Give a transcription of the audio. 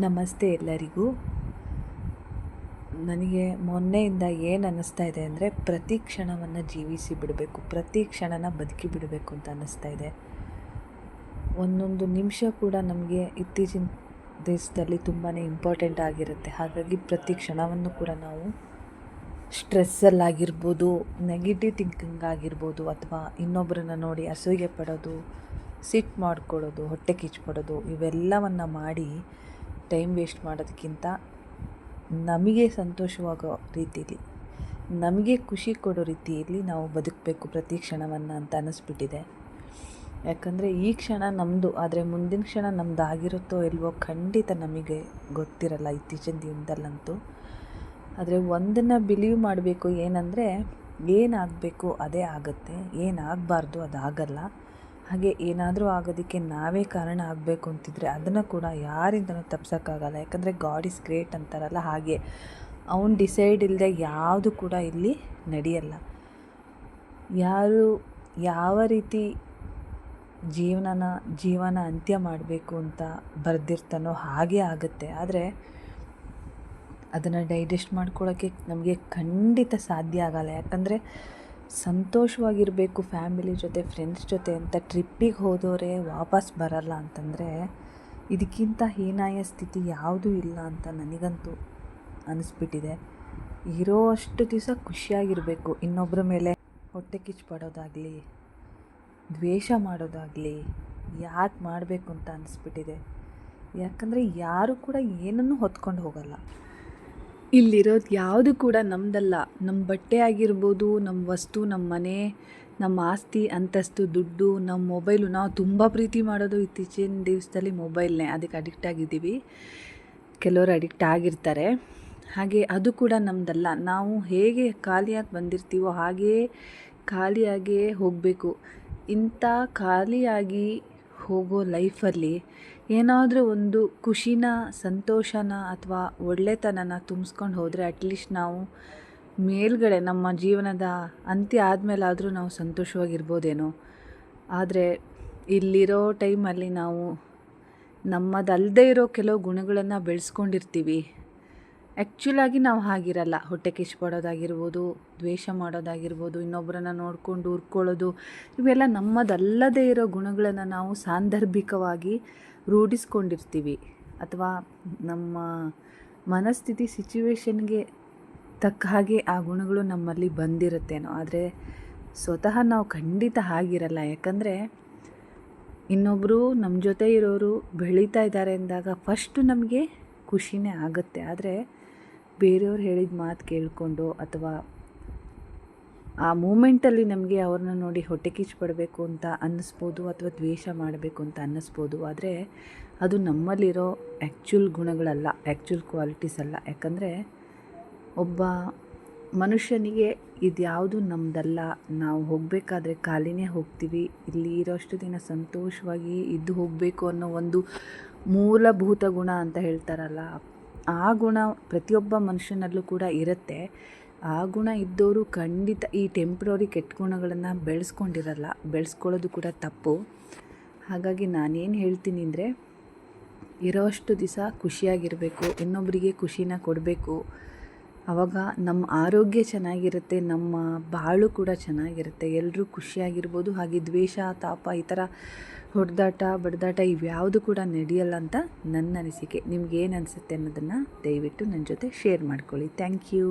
ನಮಸ್ತೆ ಎಲ್ಲರಿಗೂ. ನನಗೆ ಮೊನ್ನೆಯಿಂದ ಏನು ಅನ್ನಿಸ್ತಾ ಇದೆ ಅಂದರೆ, ಪ್ರತಿ ಕ್ಷಣವನ್ನು ಜೀವಿಸಿ ಬಿಡಬೇಕು, ಪ್ರತಿ ಕ್ಷಣನ ಬದುಕಿ ಬಿಡಬೇಕು ಅಂತ ಅನ್ನಿಸ್ತಾ ಇದೆ. ಒಂದೊಂದು ನಿಮಿಷ ಕೂಡ ನಮಗೆ ಇತ್ತೀಚಿನ ದಿವಸದಲ್ಲಿ ತುಂಬಾ ಇಂಪಾರ್ಟೆಂಟ್ ಆಗಿರುತ್ತೆ. ಹಾಗಾಗಿ ಪ್ರತಿ ಕ್ಷಣವನ್ನು ಕೂಡ ನಾವು ಸ್ಟ್ರೆಸ್ಸಲ್ಲಾಗಿರ್ಬೋದು, ನೆಗೆಟಿವ್ ಥಿಂಕಿಂಗ್ ಆಗಿರ್ಬೋದು, ಅಥವಾ ಇನ್ನೊಬ್ಬರನ್ನ ನೋಡಿ ಅಸೂಯೆ ಪಡೋದು, ಸಿಟ್ಟು ಮಾಡ್ಕೊಳ್ಳೋದು, ಹೊಟ್ಟೆ ಕಿಚ್ಚು ಇವೆಲ್ಲವನ್ನು ಮಾಡಿ ಟೈಮ್ ವೇಸ್ಟ್ ಮಾಡೋದಕ್ಕಿಂತ ನಮಗೆ ಸಂತೋಷವಾಗೋ ರೀತಿಯಲ್ಲಿ, ನಮಗೆ ಖುಷಿ ಕೊಡೋ ರೀತಿಯಲ್ಲಿ ನಾವು ಬದುಕಬೇಕು ಪ್ರತಿ ಕ್ಷಣವನ್ನು ಅಂತ ಅನ್ನಿಸ್ಬಿಟ್ಟಿದೆ. ಯಾಕಂದರೆ ಈ ಕ್ಷಣ ನಮ್ಮದು, ಆದರೆ ಮುಂದಿನ ಕ್ಷಣ ನಮ್ಮದು ಆಗಿರುತ್ತೋ ಇಲ್ವೋ ಖಂಡಿತ ನಮಗೆ ಗೊತ್ತಿರಲ್ಲ ಇತ್ತೀಚಿನ ದಿನದಲ್ಲಂತೂ. ಆದರೆ ಒಂದನ್ನು ಬಿಲೀವ್ ಮಾಡಬೇಕು, ಏನಂದರೆ ಏನಾಗಬೇಕು ಅದೇ ಆಗುತ್ತೆ, ಏನಾಗಬಾರ್ದು ಅದಾಗಲ್ಲ. ಹಾಗೆ ಏನಾದರೂ ಆಗೋದಕ್ಕೆ ನಾವೇ ಕಾರಣ ಆಗಬೇಕು ಅಂತಿದ್ರೆ ಅದನ್ನು ಕೂಡ ಯಾರಿಂದನೂ ತಪ್ಸೋಕ್ಕಾಗಲ್ಲ. ಯಾಕಂದರೆ ಗಾಡ್ ಈಸ್ ಗ್ರೇಟ್ ಅಂತಾರಲ್ಲ, ಹಾಗೆ ಅವನು ಡಿಸೈಡ್ ಇಲ್ಲದೆ ಯಾವುದು ಕೂಡ ಇಲ್ಲಿ ನಡೆಯಲ್ಲ. ಯಾರು ಯಾವ ರೀತಿ ಜೀವನ ಅಂತ್ಯ ಮಾಡಬೇಕು ಅಂತ ಬರೆದಿರ್ತಾನೋ ಹಾಗೆ ಆಗುತ್ತೆ. ಆದರೆ ಅದನ್ನು ಡೈಜೆಸ್ಟ್ ಮಾಡ್ಕೊಳ್ಳೋಕ್ಕೆ ನಮಗೆ ಖಂಡಿತ ಸಾಧ್ಯ ಆಗಲ್ಲ. ಯಾಕಂದರೆ ಸಂತೋಷವಾಗಿರಬೇಕು ಫ್ಯಾಮಿಲಿ ಜೊತೆ, ಫ್ರೆಂಡ್ಸ್ ಜೊತೆ ಅಂತ ಟ್ರಿಪ್ಪಿಗೆ ಹೋದವರೇ ವಾಪಸ್ ಬರಲ್ಲ ಅಂತಂದರೆ ಇದಕ್ಕಿಂತ ಹೀನಾಯ ಸ್ಥಿತಿ ಯಾವುದೂ ಇಲ್ಲ ಅಂತ ನನಗಂತೂ ಅನಿಸ್ಬಿಟ್ಟಿದೆ. ಇರೋ ಅಷ್ಟು ದಿವಸ ಖುಷಿಯಾಗಿರಬೇಕು. ಇನ್ನೊಬ್ಬರ ಮೇಲೆ ಹೊಟ್ಟೆ ಕಿಚ್ಚು ಪಡೋದಾಗಲಿ, ದ್ವೇಷ ಮಾಡೋದಾಗಲಿ ಯಾಕೆ ಮಾಡಬೇಕು ಅಂತ ಅನಿಸ್ಬಿಟ್ಟಿದೆ. ಯಾಕಂದರೆ ಯಾರು ಕೂಡ ಏನನ್ನೂ ಹೊತ್ಕೊಂಡು ಹೋಗಲ್ಲ. ಇಲ್ಲಿರೋದು ಯಾವುದು ಕೂಡ ನಮ್ಮದಲ್ಲ. ನಮ್ಮ ಬಟ್ಟೆ ಆಗಿರ್ಬೋದು, ನಮ್ಮ ವಸ್ತು, ನಮ್ಮ ಮನೆ, ನಮ್ಮ ಆಸ್ತಿ ಅಂತಸ್ತು, ದುಡ್ಡು, ನಮ್ಮ ಮೊಬೈಲು. ನಾವು ತುಂಬ ಪ್ರೀತಿ ಮಾಡೋದು ಇತ್ತೀಚಿನ ದಿವಸದಲ್ಲಿ ಮೊಬೈಲ್ನೇ. ಅದಕ್ಕೆ ಅಡಿಕ್ಟ್ ಆಗಿದ್ದೀವಿ. ಕೆಲವರು ಅಡಿಕ್ಟ್ ಆಗಿರ್ತಾರೆ. ಹಾಗೆ ಅದು ಕೂಡ ನಮ್ಮದಲ್ಲ. ನಾವು ಹೇಗೆ ಖಾಲಿಯಾಗಿ ಬಂದಿರ್ತೀವೋ ಹಾಗೇ ಖಾಲಿಯಾಗಿಯೇ ಹೋಗಬೇಕು. ಇಂಥ ಖಾಲಿಯಾಗಿ ಹೋಗೋ ಲೈಫಲ್ಲಿ ಏನಾದರೂ ಒಂದು ಖುಷಿನ, ಸಂತೋಷನ ಅಥವಾ ಒಳ್ಳೆತನನ ತುಂಬಿಸ್ಕೊಂಡು ಹೋದರೆ ಅಟ್ಲೀಸ್ಟ್ ನಾವು ಮೇಲ್ಗಡೆ ನಮ್ಮ ಜೀವನದ ಅಂತ್ಯ ಆದಮೇಲಾದರೂ ನಾವು ಸಂತೋಷವಾಗಿರ್ಬೋದೇನೋ. ಆದರೆ ಇಲ್ಲಿರೋ ಟೈಮಲ್ಲಿ ನಾವು ನಮ್ಮದಲ್ಲದೆ ಇರೋ ಕೆಲವು ಗುಣಗಳನ್ನು ಬೆಳೆಸ್ಕೊಂಡಿರ್ತೀವಿ. ಆ್ಯಕ್ಚುಲಾಗಿ ನಾವು ಹಾಗಿರಲ್ಲ. ಹೊಟ್ಟೆ ಕಿಚ್ಚು ಪಡೋದಾಗಿರ್ಬೋದು, ದ್ವೇಷ ಮಾಡೋದಾಗಿರ್ಬೋದು, ಇನ್ನೊಬ್ಬರನ್ನ ನೋಡಿಕೊಂಡು ಉರ್ಕೊಳ್ಳೋದು, ಇವೆಲ್ಲ ನಮ್ಮದಲ್ಲದೇ ಇರೋ ಗುಣಗಳನ್ನು ನಾವು ಸಾಂದರ್ಭಿಕವಾಗಿ ರೂಢಿಸ್ಕೊಂಡಿರ್ತೀವಿ. ಅಥವಾ ನಮ್ಮ ಮನಸ್ಥಿತಿ ಸಿಚುವೇಶನ್ಗೆ ತಕ್ಕ ಹಾಗೆ ಆ ಗುಣಗಳು ನಮ್ಮಲ್ಲಿ ಬಂದಿರುತ್ತೇನೋ. ಆದರೆ ಸ್ವತಃ ನಾವು ಖಂಡಿತ ಹಾಗಿರಲ್ಲ. ಯಾಕಂದರೆ ಇನ್ನೊಬ್ಬರು ನಮ್ಮ ಜೊತೆ ಇರೋರು ಬೆಳೀತಾ ಇದ್ದಾರೆ ಅಂದಾಗ ಫಸ್ಟು ನಮಗೆ ಖುಷಿನೇ ಆಗುತ್ತೆ. ಆದರೆ ಬೇರೆಯವ್ರು ಹೇಳಿದ ಮಾತು ಕೇಳಿಕೊಂಡು ಅಥವಾ ಆ ಮೂಮೆಂಟಲ್ಲಿ ನಮಗೆ ಅವ್ರನ್ನ ನೋಡಿ ಹೊಟ್ಟೆ ಕಿಚ್ಚು ಪಡಬೇಕು ಅಂತ ಅನ್ನಿಸ್ಬೋದು, ಅಥವಾ ದ್ವೇಷ ಮಾಡಬೇಕು ಅಂತ ಅನ್ನಿಸ್ಬೋದು. ಆದರೆ ಅದು ನಮ್ಮಲ್ಲಿರೋ ಆ್ಯಕ್ಚುಲ್ ಗುಣಗಳಲ್ಲ, ಆ್ಯಕ್ಚುಲ್ ಕ್ವಾಲಿಟೀಸ್ ಅಲ್ಲ. ಯಾಕಂದರೆ ಒಬ್ಬ ಮನುಷ್ಯನಿಗೆ ಇದ್ಯಾವುದು ನಮ್ಮದಲ್ಲ, ನಾವು ಹೋಗಬೇಕಾದ್ರೆ ಖಾಲಿನೇ ಹೋಗ್ತೀವಿ, ಇಲ್ಲಿ ಇರೋಷ್ಟು ದಿನ ಸಂತೋಷವಾಗಿ ಇದ್ದು ಹೋಗಬೇಕು ಅನ್ನೋ ಒಂದು ಮೂಲಭೂತ ಗುಣ ಅಂತ ಹೇಳ್ತಾರಲ್ಲ, ಆ ಗುಣ ಪ್ರತಿಯೊಬ್ಬ ಮನುಷ್ಯನಲ್ಲೂ ಕೂಡ ಇರುತ್ತೆ. ಆ ಗುಣ ಇದ್ದವರು ಖಂಡಿತ ಈ ಟೆಂಪ್ರರಿ ಕೆಟ್ಟ ಗುಣಗಳನ್ನು ಬೆಳೆಸ್ಕೊಂಡಿರಲ್ಲ. ಬೆಳೆಸ್ಕೊಳ್ಳೋದು ಕೂಡ ತಪ್ಪು. ಹಾಗಾಗಿ ನಾನೇನು ಹೇಳ್ತೀನಿ ಅಂದರೆ, ಇರೋಷ್ಟು ದಿವಸ ಖುಷಿಯಾಗಿರಬೇಕು, ಇನ್ನೊಬ್ಬರಿಗೆ ಖುಷಿನ ಕೊಡಬೇಕು. ಆವಾಗ ನಮ್ಮ ಆರೋಗ್ಯ ಚೆನ್ನಾಗಿರುತ್ತೆ, ನಮ್ಮ ಬಾಳು ಕೂಡ ಚೆನ್ನಾಗಿರುತ್ತೆ, ಎಲ್ಲರೂ ಖುಷಿಯಾಗಿರ್ಬೋದು. ಹಾಗೆ ದ್ವೇಷ, ತಾಪ, ಈ ಥರ ಹೊಡೆದಾಟ, ಬಡ್ದಾಟ ಇವ್ಯಾವುದು ಕೂಡ ನಡೆಯಲ್ಲ ಅಂತ ನನ್ನ ಅನಿಸಿಕೆ. ನಿಮ್ಗೇನು ಅನಿಸುತ್ತೆ ಅನ್ನೋದನ್ನು ದಯವಿಟ್ಟು ನನ್ನ ಜೊತೆ ಶೇರ್ ಮಾಡ್ಕೊಳ್ಳಿ. Thank you.